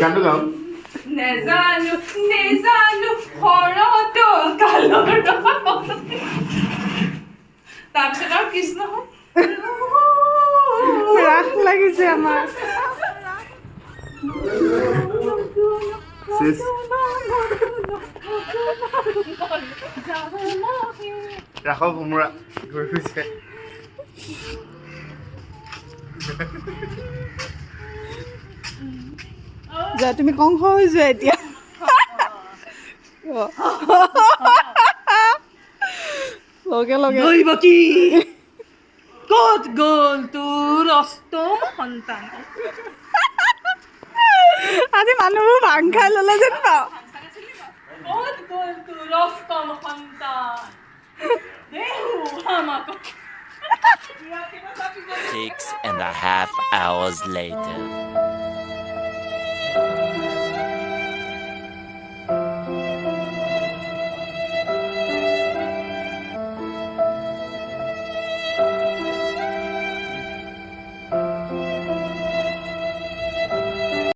গানটো গাওঁ নেজানো নেজানো শৰতৰ কালৰ তাৰপিছত আৰু কৃষ্ণ ৰাস লাগিছে আমাৰ শেষ ৰাখক ভোমোৰা ঘূৰি ফুৰিছে যা তুমি কংস হৈ যোৱা এতিয়া লগে লগে দৈৱকী ক'ত গ'ল তোৰ অষ্টম সন্তান আজি মানুহবোৰ ভাং খাই ল'লে যেন পাওঁ ক'ত গ'ল তোৰ অষ্টম সন্তান দেহু আমাক 6.5 hours later.